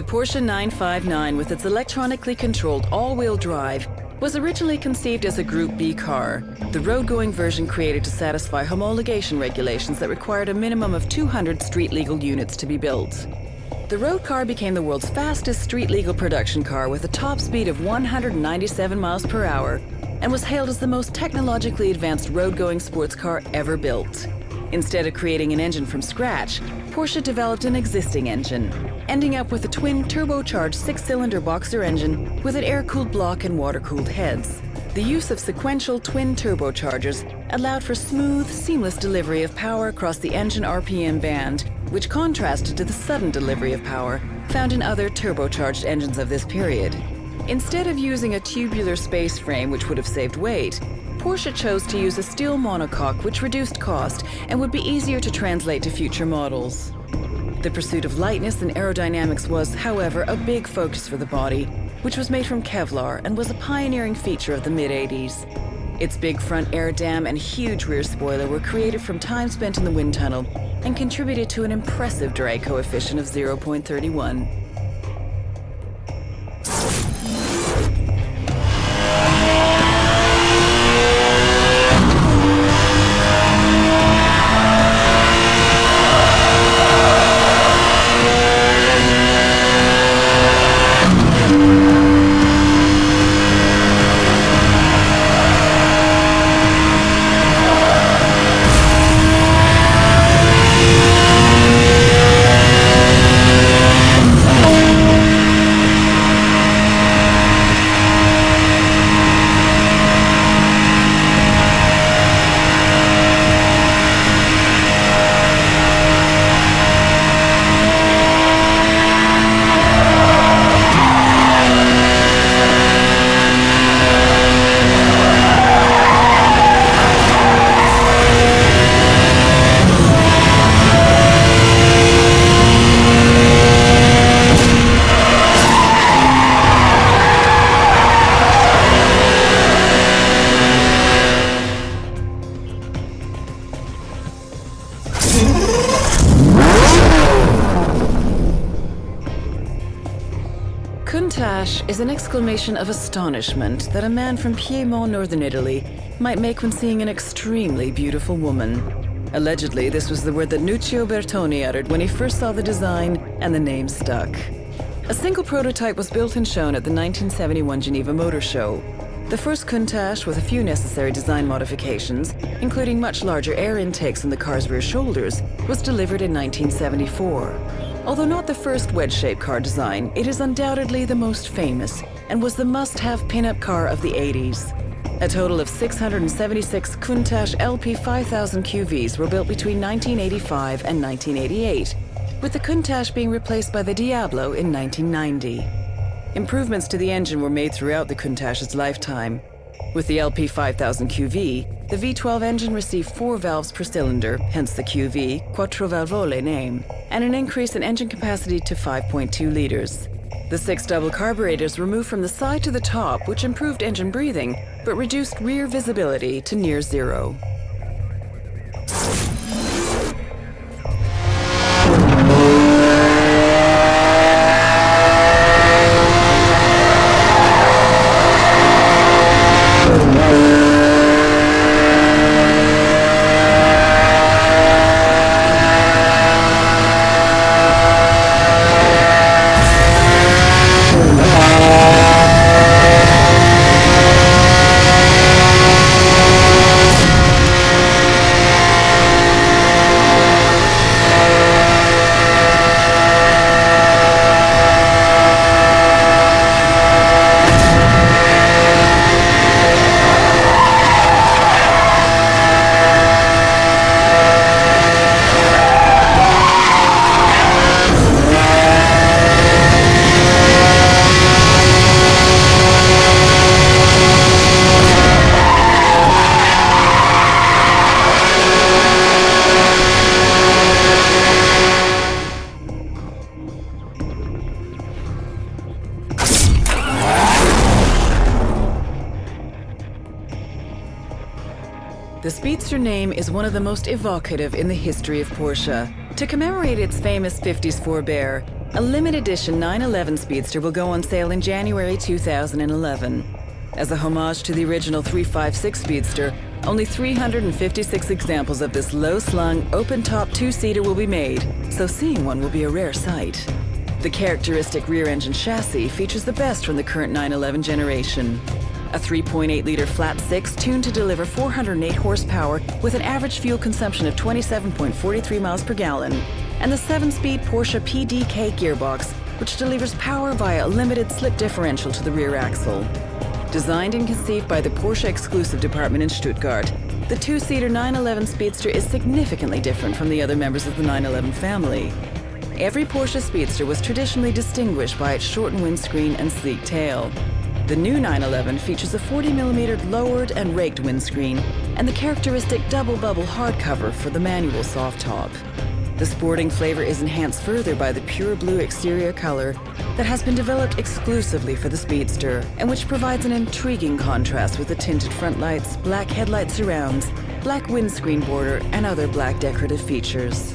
The Porsche 959, with its electronically controlled all-wheel drive, was originally conceived as a Group B car, the road-going version created to satisfy homologation regulations that required a minimum of 200 street-legal units to be built. The road car became the world's fastest street-legal production car with a top speed of 197 miles per hour and was hailed as the most technologically advanced road-going sports car ever built. Instead of creating an engine from scratch, Porsche developed an existing engine, ending up with a twin turbocharged six-cylinder boxer engine with an air-cooled block and water-cooled heads. The use of sequential twin turbochargers allowed for smooth, seamless delivery of power across the engine RPM band, which contrasted to the sudden delivery of power found in other turbocharged engines of this period. Instead of using a tubular space frame, which would have saved weight, Porsche chose to use a steel monocoque, which reduced cost and would be easier to translate to future models. The pursuit of lightness and aerodynamics was, however, a big focus for the body, which was made from Kevlar and was a pioneering feature of the mid-80s. Its big front air dam and huge rear spoiler were created from time spent in the wind tunnel and contributed to an impressive drag coefficient of 0.31. Countach is an exclamation of astonishment that a man from Piedmont, northern Italy, might make when seeing an extremely beautiful woman. Allegedly, this was the word that Nuccio Bertoni uttered when he first saw the design, and the name stuck. A single prototype was built and shown at the 1971 Geneva Motor Show. The first Countach, with a few necessary design modifications, including much larger air intakes on the car's rear shoulders, was delivered in 1974. Although not the first wedge-shaped car design, it is undoubtedly the most famous and was the must-have pin-up car of the 80s. A total of 676 Countach LP 5000 QVs were built between 1985 and 1988, with the Countach being replaced by the Diablo in 1990. Improvements to the engine were made throughout the Countach's lifetime. With the LP 5000 QV, the V12 engine received 4 valves per cylinder, hence the QV, Quattro valvole name, and an increase in engine capacity to 5.2 liters. The 6 double carburetors were moved from the side to the top, which improved engine breathing, but reduced rear visibility to near zero. The Speedster name is one of the most evocative in the history of Porsche. To commemorate its famous 50s forebear, A limited edition 911 Speedster will go on sale in January 2011. As a homage to the original 356 Speedster, only 356 examples of this low-slung, open-top two-seater will be made, so seeing one will be a rare sight. The characteristic rear-engine chassis features the best from the current 911 generation. A 3.8-liter flat-six tuned to deliver 408 horsepower with an average fuel consumption of 27.43 miles per gallon, and the 7-speed Porsche PDK gearbox, which delivers power via a limited slip differential to the rear axle. Designed and conceived by the Porsche exclusive department in Stuttgart, the two-seater 911 Speedster is significantly different from the other members of the 911 family. Every Porsche Speedster was traditionally distinguished by its shortened windscreen and sleek tail. The new 911 features a 40mm lowered and raked windscreen and the characteristic double-bubble hardcover for the manual soft top. The sporting flavor is enhanced further by the pure blue exterior color that has been developed exclusively for the Speedster and which provides an intriguing contrast with the tinted front lights, black headlight surrounds, black windscreen border, and other black decorative features.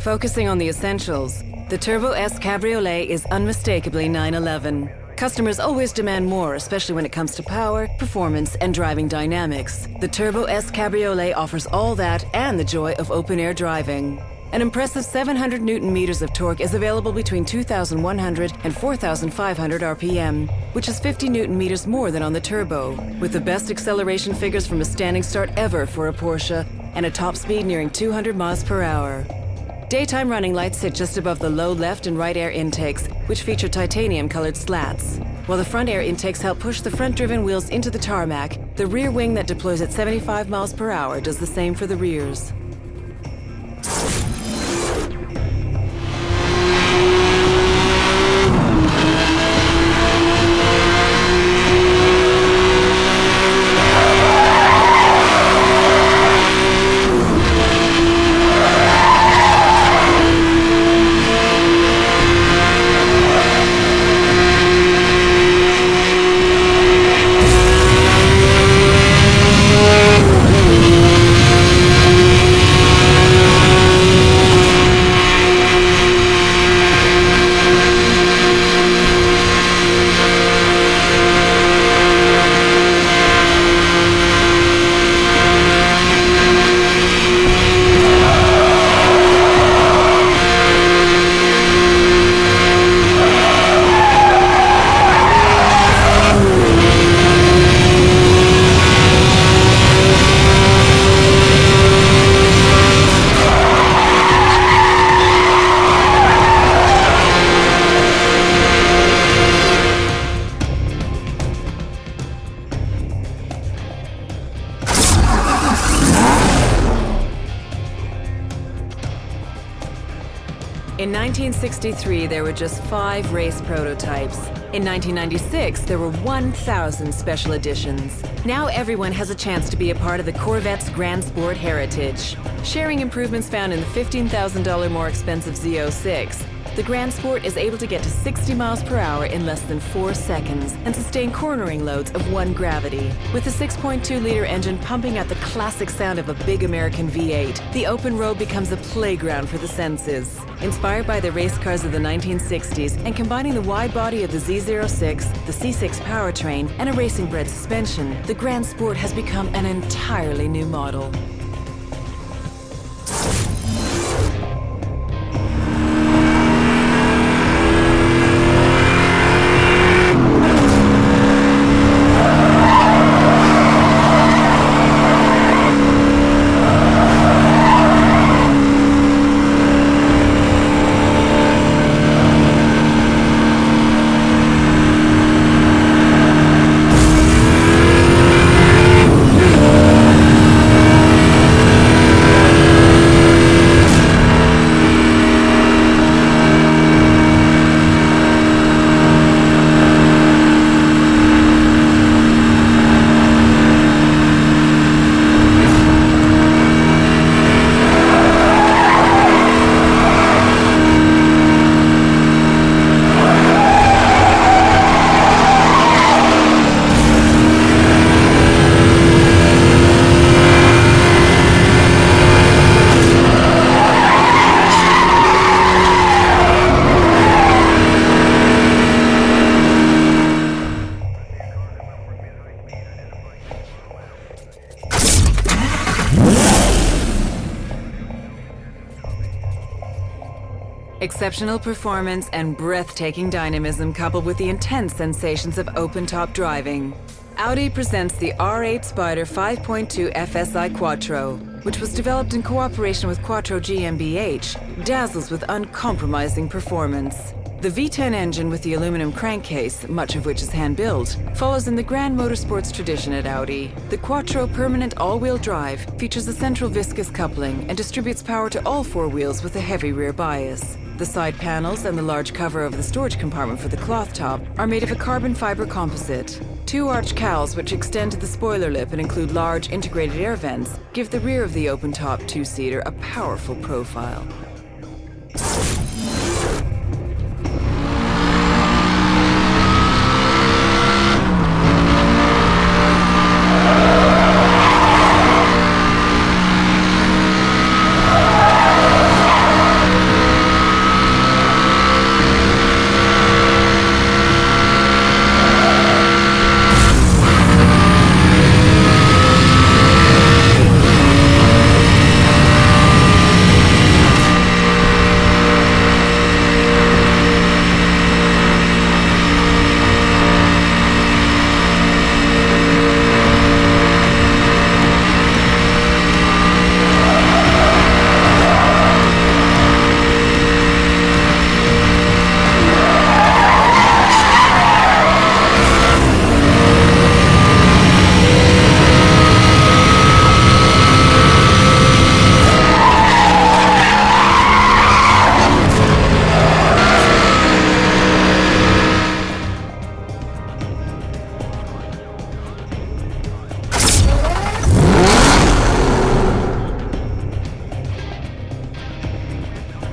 Focusing on the essentials, the Turbo S Cabriolet is unmistakably 911. Customers always demand more, especially when it comes to power, performance, and driving dynamics. The Turbo S Cabriolet offers all that and the joy of open-air driving. An impressive 700 Newton-meters of torque is available between 2,100 and 4,500 RPM, which is 50 Newton-meters more than on the Turbo, with the best acceleration figures from a standing start ever for a Porsche, and a top speed nearing 200 miles per hour. Daytime running lights sit just above the low left and right air intakes, which feature titanium-colored slats. While the front air intakes help push the front-driven wheels into the tarmac, the rear wing that deploys at 75 miles per hour does the same for the rears. In 1963, there were just 5 race prototypes. In 1996, there were 1,000 special editions. Now everyone has a chance to be a part of the Corvette's Grand Sport heritage, sharing improvements found in the $15,000 more expensive Z06 the Grand Sport is able to get to 60 miles per hour in less than 4 seconds and sustain cornering loads of 1 gravity. With the 6.2-liter engine pumping out the classic sound of a big American V8, the open road becomes a playground for the senses. Inspired by the race cars of the 1960s and combining the wide body of the Z06, the C6 powertrain, and a racing-bred suspension, the Grand Sport has become an entirely new model. Exceptional performance and breathtaking dynamism coupled with the intense sensations of open-top driving. Audi presents the R8 Spyder 5.2 FSI Quattro, which was developed in cooperation with Quattro GmbH, dazzles with uncompromising performance. The V10 engine with the aluminum crankcase, much of which is hand-built, follows in the grand motorsports tradition at Audi. The Quattro permanent all-wheel drive features a central viscous coupling and distributes power to all 4 wheels with a heavy rear bias. The side panels and the large cover over the storage compartment for the cloth top are made of a carbon fiber composite. 2 arch cowls, which extend to the spoiler lip and include large integrated air vents, give the rear of the open-top 2-seater a powerful profile.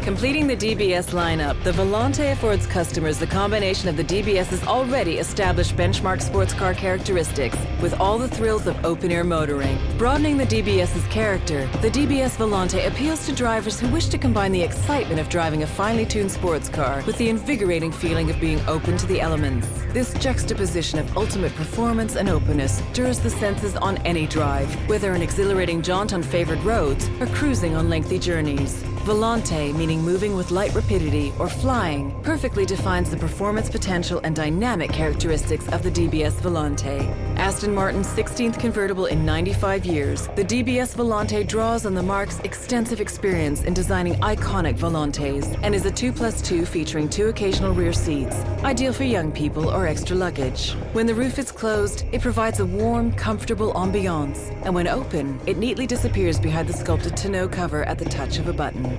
Completing the DBS lineup, the Volante affords customers the combination of the DBS's already established benchmark sports car characteristics with all the thrills of open-air motoring. Broadening the DBS's character, the DBS Volante appeals to drivers who wish to combine the excitement of driving a finely tuned sports car with the invigorating feeling of being open to the elements. This juxtaposition of ultimate performance and openness stirs the senses on any drive, whether an exhilarating jaunt on favored roads or cruising on lengthy journeys. Volante, meaning moving with light rapidity or flying, perfectly defines the performance potential and dynamic characteristics of the DBS Volante. Aston Martin's 16th convertible in 95 years, the DBS Volante draws on the marque's extensive experience in designing iconic Volantes and is a 2+2 featuring 2 occasional rear seats, ideal for young people or extra luggage. When the roof is closed, it provides a warm, comfortable ambiance, and when open, it neatly disappears behind the sculpted tonneau cover at the touch of a button.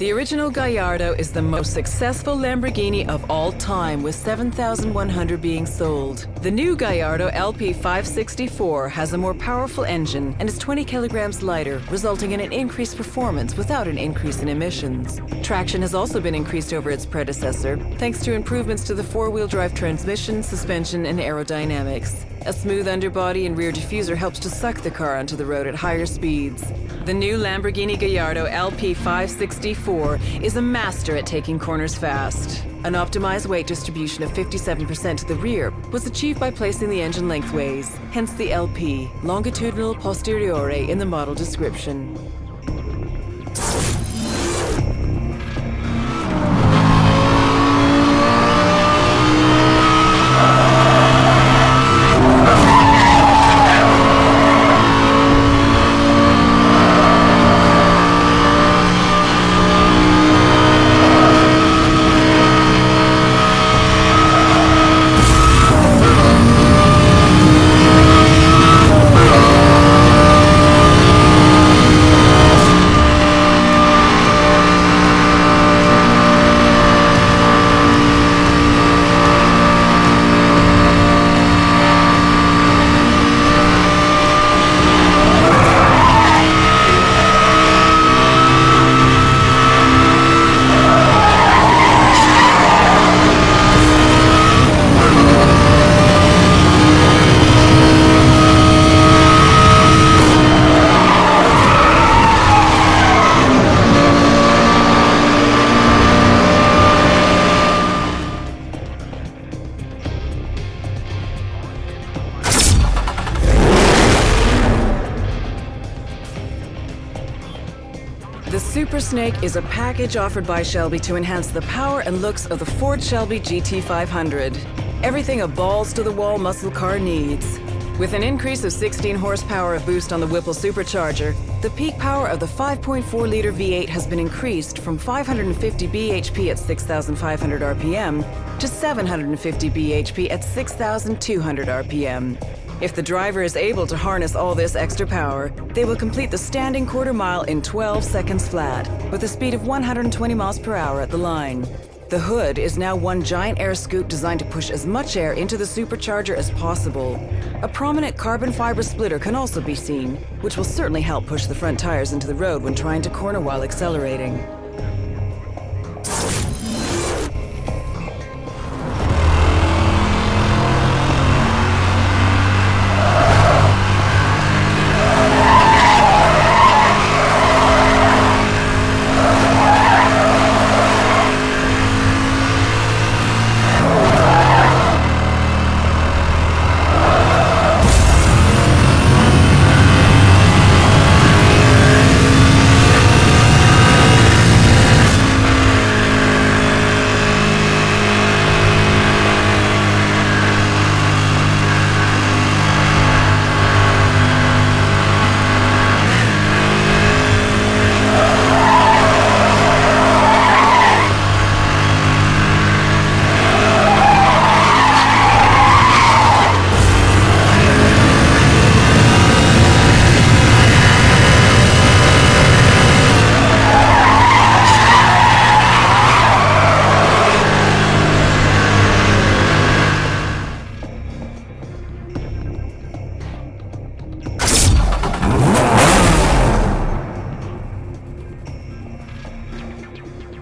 The original Gallardo is the most successful Lamborghini of all time, with 7,100 being sold. The new Gallardo LP 564 has a more powerful engine and is 20 kilograms lighter, resulting in an increased performance without an increase in emissions. Traction has also been increased over its predecessor, thanks to improvements to the four-wheel drive transmission, suspension, and aerodynamics. A smooth underbody and rear diffuser helps to suck the car onto the road at higher speeds. The new Lamborghini Gallardo LP 564 is a master at taking corners fast. An optimized weight distribution of 57% to the rear was achieved by placing the engine lengthways, hence the LP, longitudinal posteriore, in the model description. The Super Snake is a package offered by Shelby to enhance the power and looks of the Ford Shelby GT500. Everything a balls-to-the-wall muscle car needs. With an increase of 16 horsepower of boost on the Whipple supercharger, the peak power of the 5.4-liter V8 has been increased from 550 bhp at 6,500 RPM to 750 bhp at 6,200 RPM. If the driver is able to harness all this extra power, they will complete the standing quarter mile in 12 seconds flat, with a speed of 120 miles per hour at the line. The hood is now one giant air scoop designed to push as much air into the supercharger as possible. A prominent carbon fiber splitter can also be seen, which will certainly help push the front tires into the road when trying to corner while accelerating.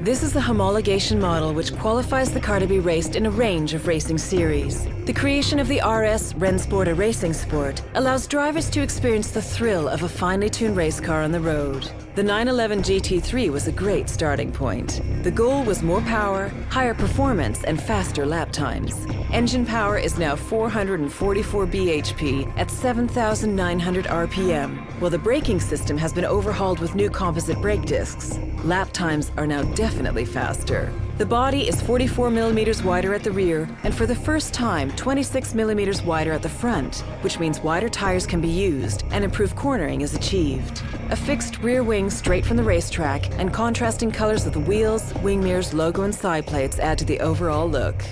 This is the homologation model, which qualifies the car to be raced in a range of racing series. The creation of the RS Rennsport, a racing sport, allows drivers to experience the thrill of a finely tuned race car on the road. The 911 GT3 was a great starting point. The goal was more power, higher performance, and faster lap times. Engine power is now 444 bhp at 7,900 RPM, while the braking system has been overhauled with new composite brake discs. Lap times are now definitely faster. The body is 44 millimeters wider at the rear, and for the first time, 26 millimeters wider at the front, which means wider tires can be used and improved cornering is achieved. A fixed rear wing straight from the racetrack and contrasting colors of the wheels, wing mirrors, logo, and side plates add to the overall look.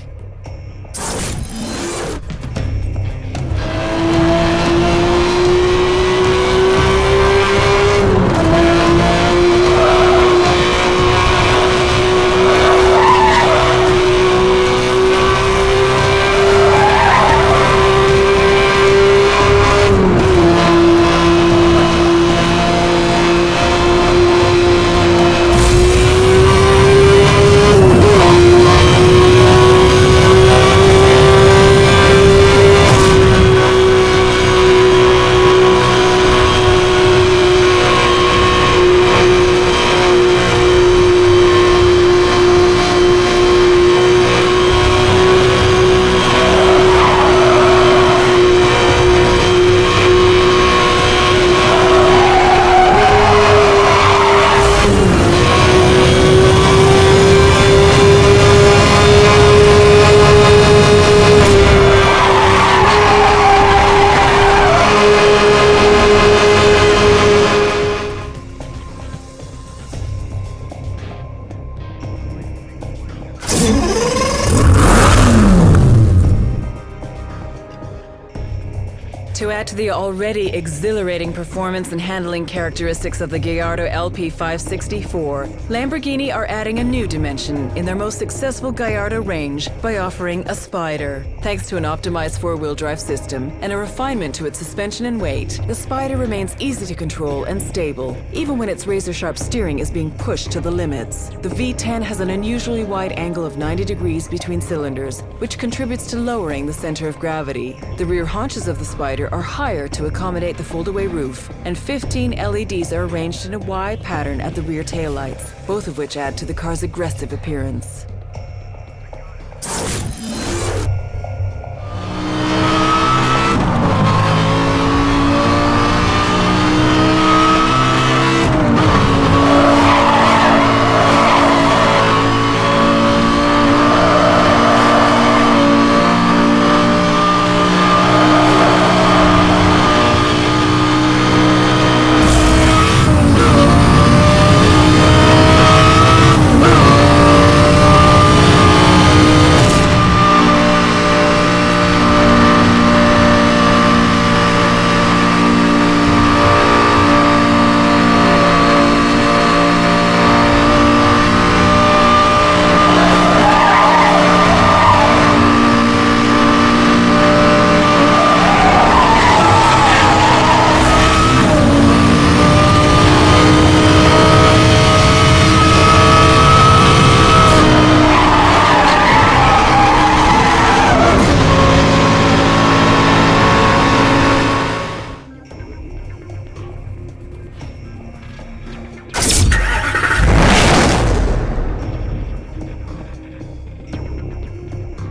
To add to the already exhilarating performance and handling characteristics of the Gallardo LP564, Lamborghini are adding a new dimension in their most successful Gallardo range by offering a Spyder. Thanks to an optimized four-wheel drive system and a refinement to its suspension and weight, the Spyder remains easy to control and stable, even when its razor-sharp steering is being pushed to the limits. The V10 has an unusually wide angle of 90 degrees between cylinders, which contributes to lowering the center of gravity. The rear haunches of the Spyder are higher to accommodate the fold-away roof, and 15 LEDs are arranged in a Y pattern at the rear taillights, both of which add to the car's aggressive appearance.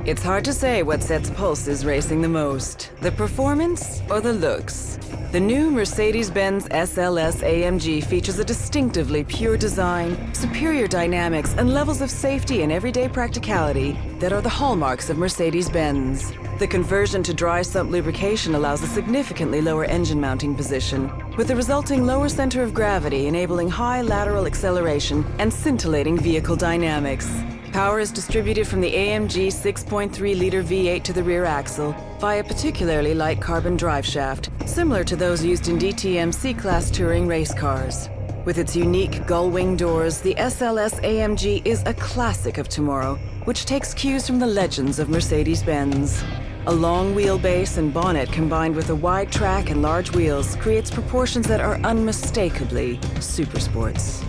It's hard to say what sets pulses racing the most, the performance or the looks. The new Mercedes-Benz SLS AMG features a distinctively pure design, superior dynamics, and levels of safety and everyday practicality that are the hallmarks of Mercedes-Benz. The conversion to dry sump lubrication allows a significantly lower engine mounting position, with the resulting lower center of gravity enabling high lateral acceleration and scintillating vehicle dynamics. Power is distributed from the AMG 6.3-liter V8 to the rear axle via particularly light carbon driveshaft, similar to those used in DTM C-Class touring race cars. With its unique gull-wing doors, the SLS AMG is a classic of tomorrow, which takes cues from the legends of Mercedes-Benz. A long wheelbase and bonnet combined with a wide track and large wheels creates proportions that are unmistakably supersports.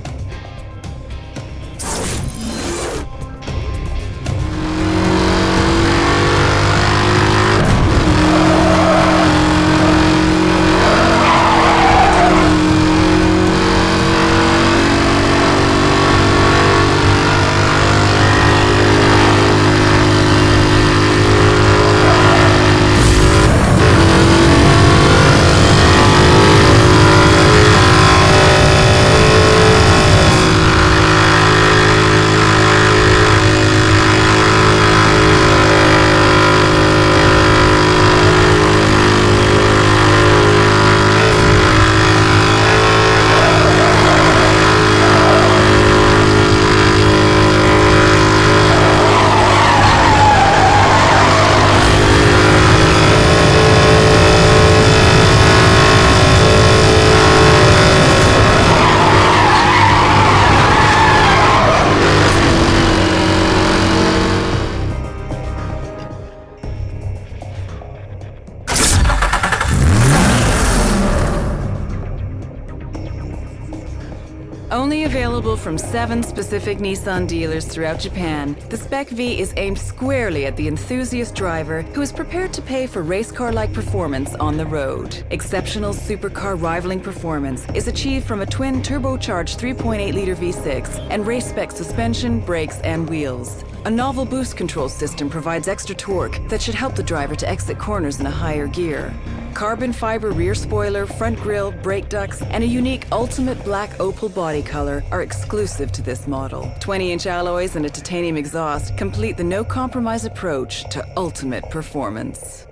Only available from 7 specific Nissan dealers throughout Japan, the SpecV is aimed squarely at the enthusiast driver who is prepared to pay for race car-like performance on the road. Exceptional supercar rivaling performance is achieved from a twin turbocharged 3.8-liter V6 and race-spec suspension, brakes, and wheels. A novel boost control system provides extra torque that should help the driver to exit corners in a higher gear. Carbon fiber rear spoiler, front grille, brake ducts, and a unique ultimate black opal body color are exclusive to this model. 20-inch alloys and a titanium exhaust complete the no-compromise approach to ultimate performance.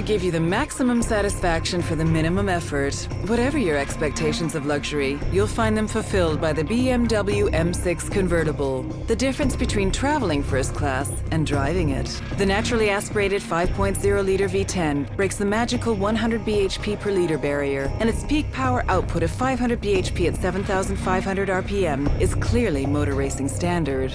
give you the maximum satisfaction for the minimum effort. Whatever your expectations of luxury, you'll find them fulfilled by the BMW M6 Convertible. The difference between traveling first class and driving it. The naturally aspirated 5.0-liter V10 breaks the magical 100 bhp per liter barrier, and its peak power output of 500 bhp at 7,500 RPM is clearly motor racing standard.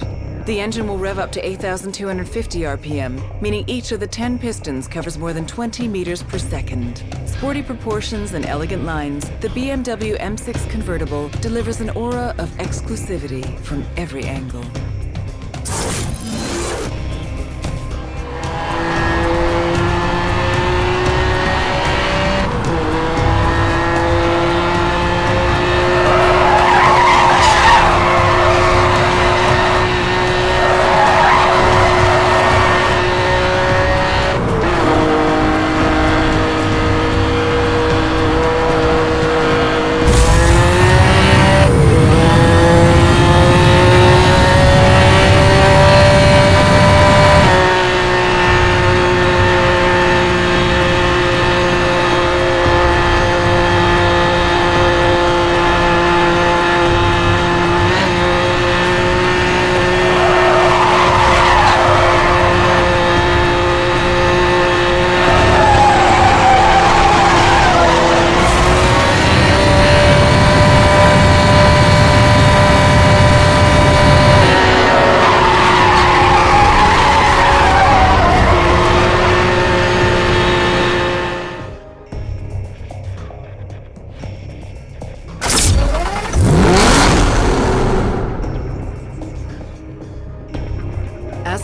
The engine will rev up to 8,250 RPM, meaning each of the 10 pistons covers more than 20 meters per second. Sporty proportions and elegant lines, the BMW M6 Convertible delivers an aura of exclusivity from every angle.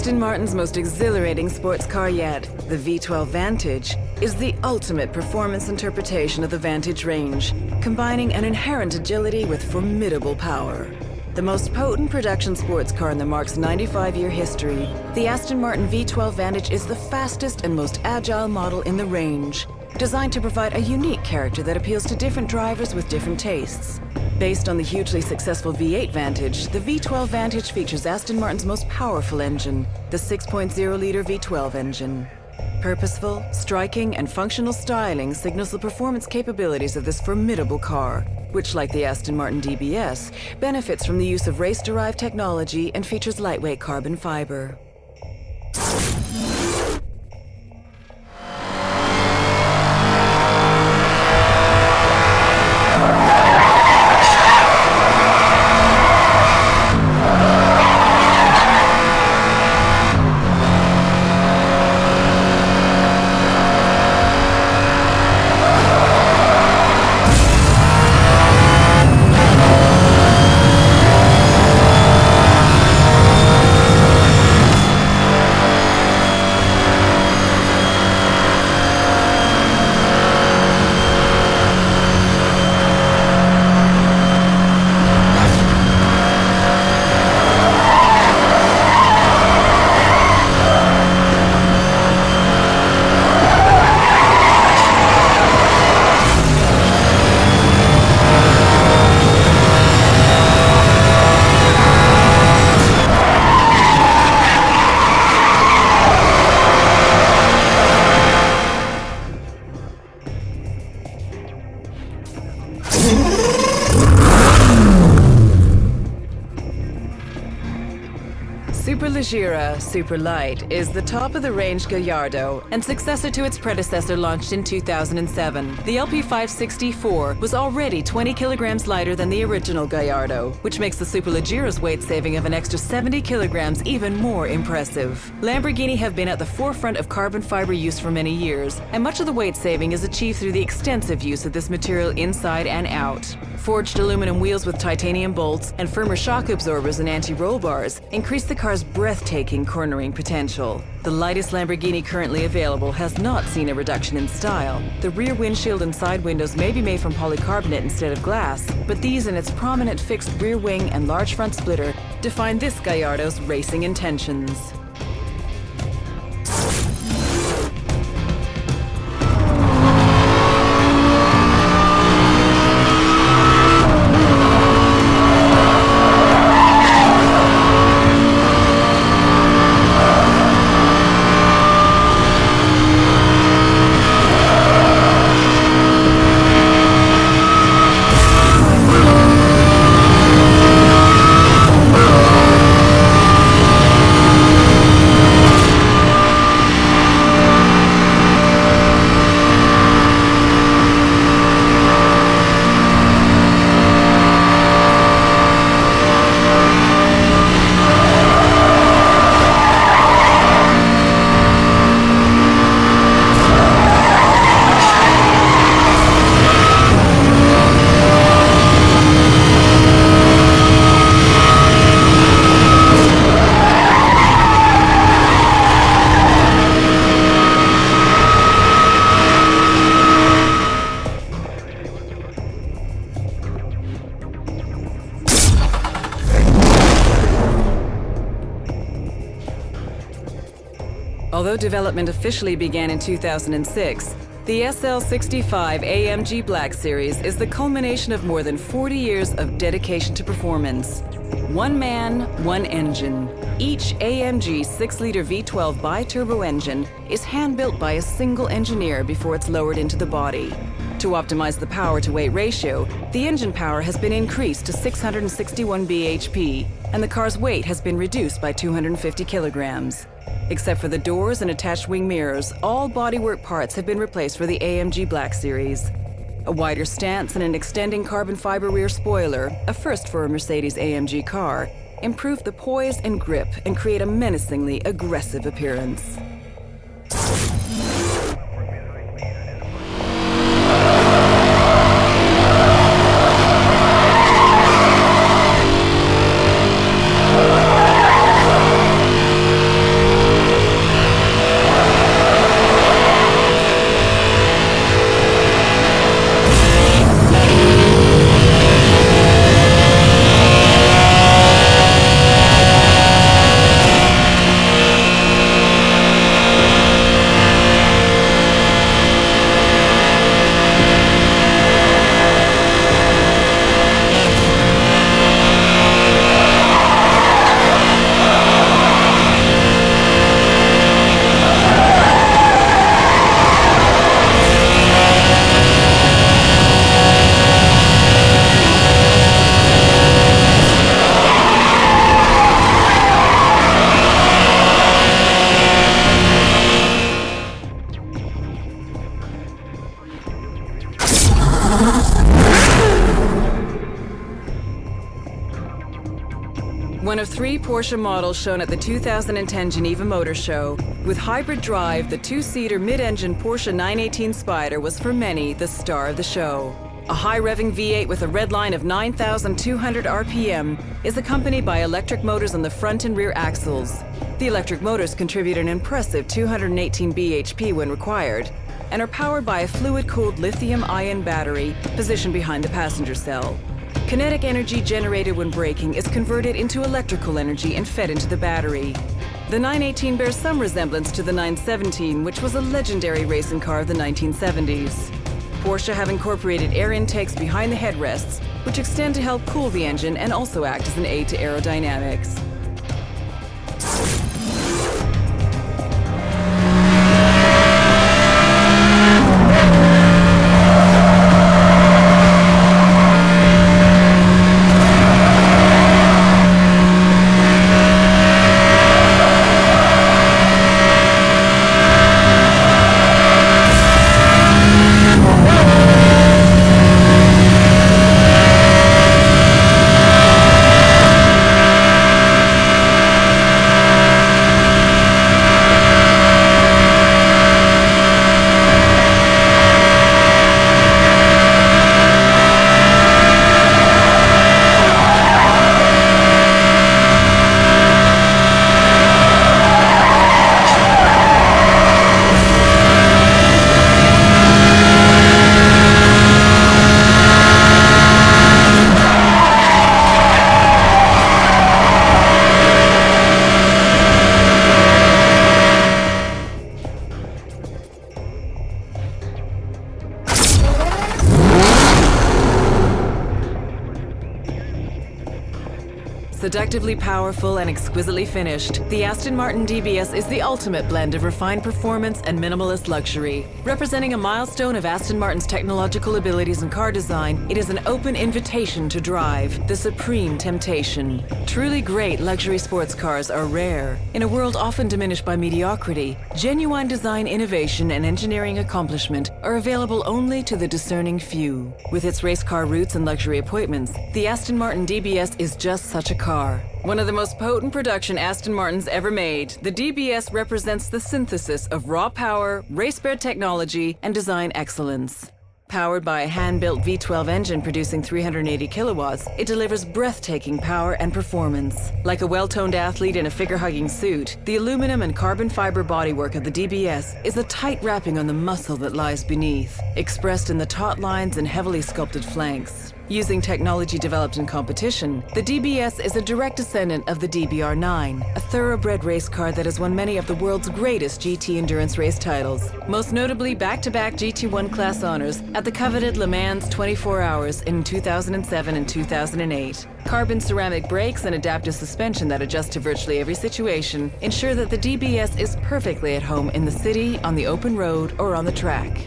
Aston Martin's most exhilarating sports car yet, the V12 Vantage, is the ultimate performance interpretation of the Vantage range, combining an inherent agility with formidable power. The most potent production sports car in the marque's 95-year history, the Aston Martin V12 Vantage is the fastest and most agile model in the range, designed to provide a unique character that appeals to different drivers with different tastes. Based on the hugely successful V8 Vantage, the V12 Vantage features Aston Martin's most powerful engine, the 6.0-liter V12 engine. Purposeful, striking, and functional styling signals the performance capabilities of this formidable car, which, like the Aston Martin DBS, benefits from the use of race-derived technology and features lightweight carbon fiber. Superleggera Superlight is the top-of-the-range Gallardo and successor to its predecessor launched in 2007. The LP564 was already 20 kilograms lighter than the original Gallardo, which makes the Superleggera's weight saving of an extra 70 kilograms even more impressive. Lamborghini have been at the forefront of carbon fiber use for many years, and much of the weight saving is achieved through the extensive use of this material inside and out. Forged aluminum wheels with titanium bolts and firmer shock absorbers and anti-roll bars increase the car's breathtaking cornering potential. The lightest Lamborghini currently available has not seen a reduction in style. The rear windshield and side windows may be made from polycarbonate instead of glass, but these and its prominent fixed rear wing and large front splitter define this Gallardo's racing intentions. Although development officially began in 2006, the SL65 AMG Black Series is the culmination of more than 40 years of dedication to performance. One man, one engine. Each AMG 6-liter V12 bi-turbo engine is hand-built by a single engineer before it's lowered into the body. To optimize the power-to-weight ratio, the engine power has been increased to 661 bhp, and the car's weight has been reduced by 250 kilograms. Except for the doors and attached wing mirrors, all bodywork parts have been replaced for the AMG Black Series. A wider stance and an extending carbon fiber rear spoiler, a first for a Mercedes AMG car, improve the poise and grip and create a menacingly aggressive appearance. One of 3 Porsche models shown at the 2010 Geneva Motor Show. With hybrid drive, the 2-seater mid-engine Porsche 918 Spyder was for many the star of the show. A high-revving V8 with a red line of 9,200 RPM is accompanied by electric motors on the front and rear axles. The electric motors contribute an impressive 218 bhp when required, and are powered by a fluid-cooled lithium-ion battery positioned behind the passenger cell. Kinetic energy generated when braking is converted into electrical energy and fed into the battery. The 918 bears some resemblance to the 917, which was a legendary racing car of the 1970s. Porsche have incorporated air intakes behind the headrests, which extend to help cool the engine and also act as an aid to aerodynamics. Seductively powerful and exquisitely finished, the Aston Martin DBS is the ultimate blend of refined performance and minimalist luxury. Representing a milestone of Aston Martin's technological abilities in car design, it is an open invitation to drive, the supreme temptation. Truly great luxury sports cars are rare. In a world often diminished by mediocrity, genuine design innovation and engineering accomplishment are available only to the discerning few. With its race car roots and luxury appointments, the Aston Martin DBS is just such a car. One of the most potent production Aston Martins ever made, the DBS represents the synthesis of raw power, race-bred technology, and design excellence. Powered by a hand-built V12 engine producing 380 kilowatts, it delivers breathtaking power and performance. Like a well-toned athlete in a figure-hugging suit, the aluminum and carbon fiber bodywork of the DBS is a tight wrapping on the muscle that lies beneath, expressed in the taut lines and heavily sculpted flanks. Using technology developed in competition, the DBS is a direct descendant of the DBR9, a thoroughbred race car that has won many of the world's greatest GT endurance race titles, most notably back-to-back GT1 class honors at the coveted Le Mans 24 Hours in 2007 and 2008. Carbon ceramic brakes and adaptive suspension that adjust to virtually every situation ensure that the DBS is perfectly at home in the city, on the open road, or on the track.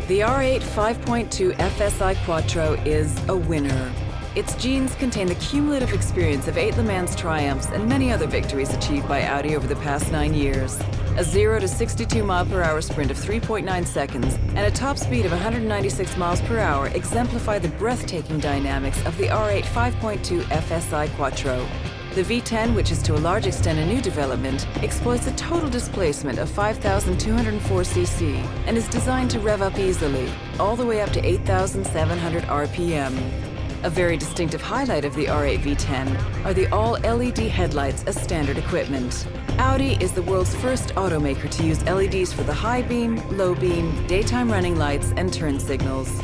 The R8 5.2 FSI Quattro is a winner. Its genes contain the cumulative experience of 8 Le Mans triumphs and many other victories achieved by Audi over the past 9 years. A 0 to 62 mph sprint of 3.9 seconds and a top speed of 196 mph exemplify the breathtaking dynamics of the R8 5.2 FSI Quattro. The V10, which is to a large extent a new development, exploits a total displacement of 5,204 cc and is designed to rev up easily, all the way up to 8,700 RPM. A very distinctive highlight of the R8 V10 are the all-LED headlights as standard equipment. Audi is the world's first automaker to use LEDs for the high beam, low beam, daytime running lights, and turn signals.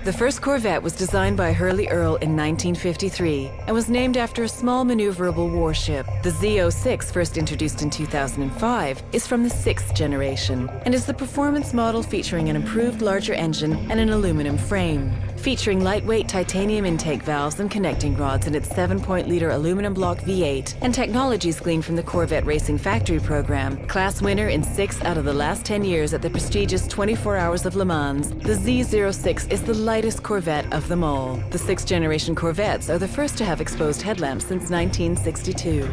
The first Corvette was designed by Hurley Earl in 1953 and was named after a small maneuverable warship. The Z06, first introduced in 2005, is from the 6th generation and is the performance model featuring an improved larger engine and an aluminum frame. Featuring lightweight titanium intake valves and connecting rods in its 7-point-liter aluminum block V8 and technologies gleaned from the Corvette Racing Factory program, class winner in 6 out of the last 10 years at the prestigious 24 Hours of Le Mans, the Z06 is the lightest Corvette of them all. The 6th generation Corvettes are the first to have exposed headlamps since 1962.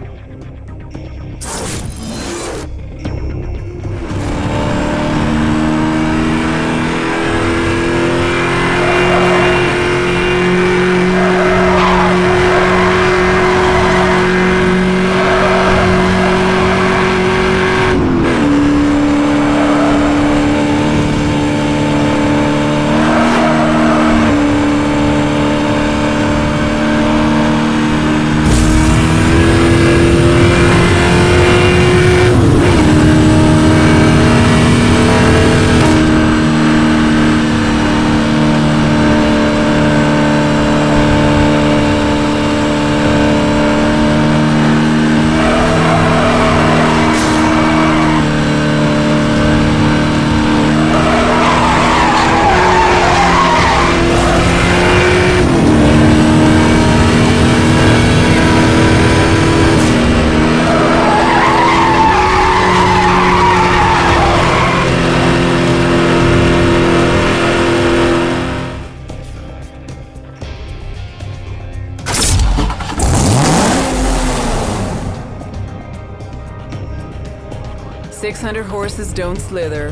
600 horses don't slither.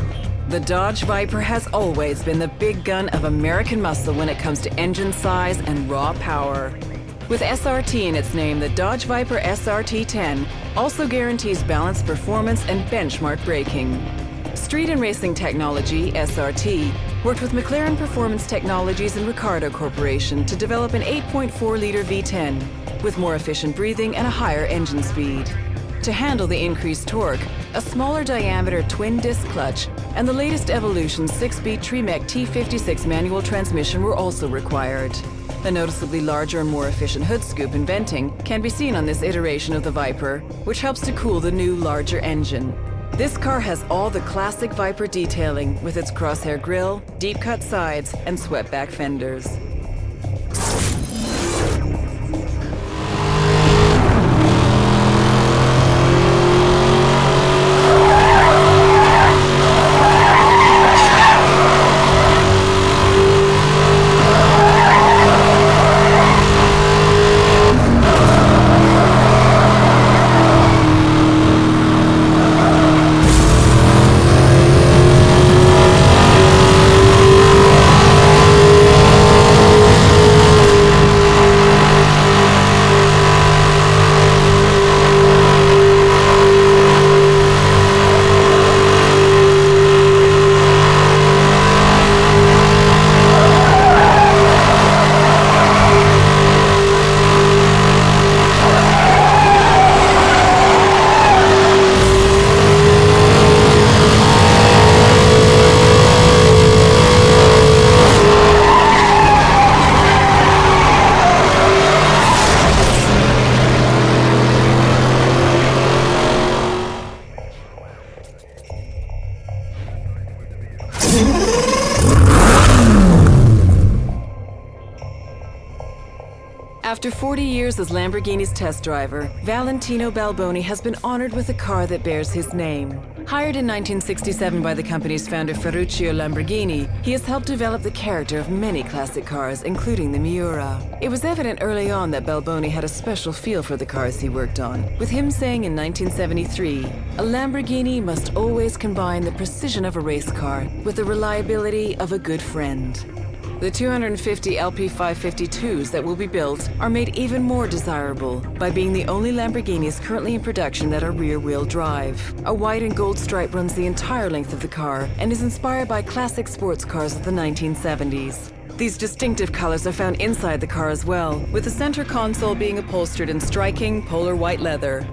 The Dodge Viper has always been the big gun of American muscle when it comes to engine size and raw power. With SRT in its name, the Dodge Viper SRT10 also guarantees balanced performance and benchmark braking. Street and Racing Technology, SRT, worked with McLaren Performance Technologies and Ricardo Corporation to develop an 8.4-liter V10 with more efficient breathing and a higher engine speed. To handle the increased torque, a smaller diameter twin-disc clutch and the latest Evolution 6-speed Tremec T56 manual transmission were also required. A noticeably larger and more efficient hood scoop and venting can be seen on this iteration of the Viper, which helps to cool the new, larger engine. This car has all the classic Viper detailing with its crosshair grille, deep-cut sides, and swept-back fenders. After 40 years as Lamborghini's test driver, Valentino Balboni has been honored with a car that bears his name. Hired in 1967 by the company's founder Ferruccio Lamborghini, he has helped develop the character of many classic cars, including the Miura. It was evident early on that Balboni had a special feel for the cars he worked on, with him saying in 1973, "A Lamborghini must always combine the precision of a race car with the reliability of a good friend." The 250 LP552s that will be built are made even more desirable by being the only Lamborghinis currently in production that are rear-wheel drive. A white and gold stripe runs the entire length of the car and is inspired by classic sports cars of the 1970s. These distinctive colors are found inside the car as well, with the center console being upholstered in striking polar white leather.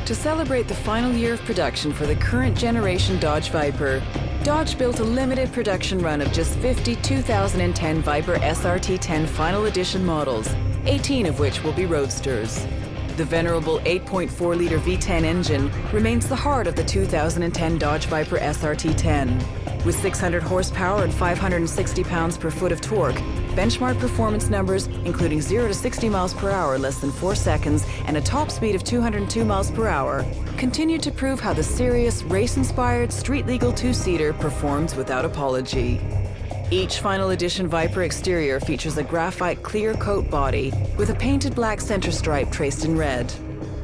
To celebrate the final year of production for the current generation Dodge Viper, Dodge built a limited production run of just 50 2010 Viper SRT10 Final Edition models, 18 of which will be roadsters. The venerable 8.4-liter V10 engine remains the heart of the 2010 Dodge Viper SRT10. With 600 horsepower and 560 pounds per foot of torque, benchmark performance numbers, including 0 to 60 miles per hour in less than 4 seconds and a top speed of 202 miles per hour, continue to prove how the serious, race-inspired, street-legal two-seater performs without apology. Each Final Edition Viper exterior features a graphite clear coat body with a painted black center stripe traced in red.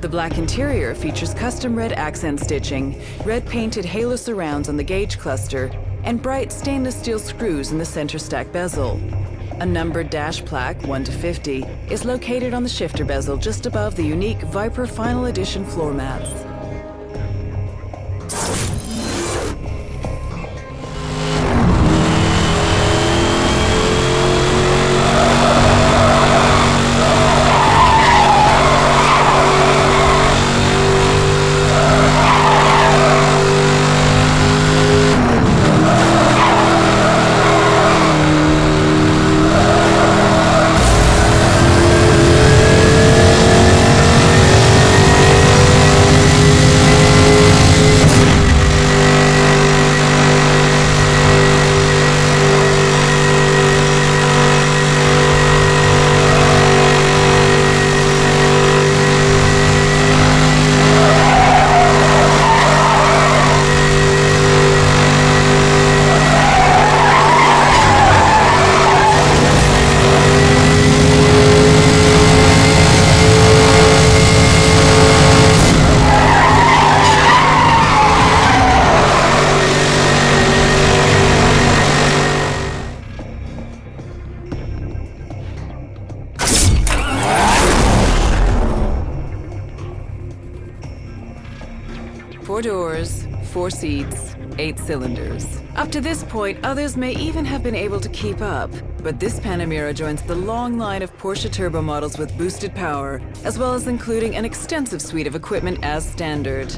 The black interior features custom red accent stitching, red painted halo surrounds on the gauge cluster, and bright stainless steel screws in the center stack bezel. A numbered dash plaque, 1 to 50, is located on the shifter bezel just above the unique Viper Final Edition floor mats. Four doors, 4 seats, 8 cylinders. Up to this point, others may even have been able to keep up, but this Panamera joins the long line of Porsche turbo models with boosted power, as well as including an extensive suite of equipment as standard.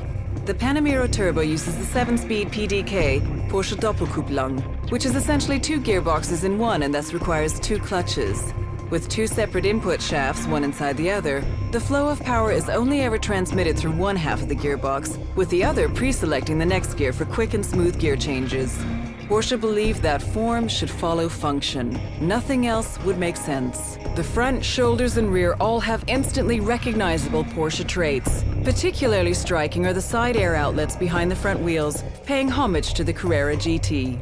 The Panamera Turbo uses the 7-speed PDK, Porsche Doppelkupplung, which is essentially 2 gearboxes in one and thus requires 2 clutches. With 2 separate input shafts, one inside the other, the flow of power is only ever transmitted through one half of the gearbox, with the other pre-selecting the next gear for quick and smooth gear changes. Porsche believed that form should follow function. Nothing else would make sense. The front, shoulders, and rear all have instantly recognizable Porsche traits. Particularly striking are the side air outlets behind the front wheels, paying homage to the Carrera GT.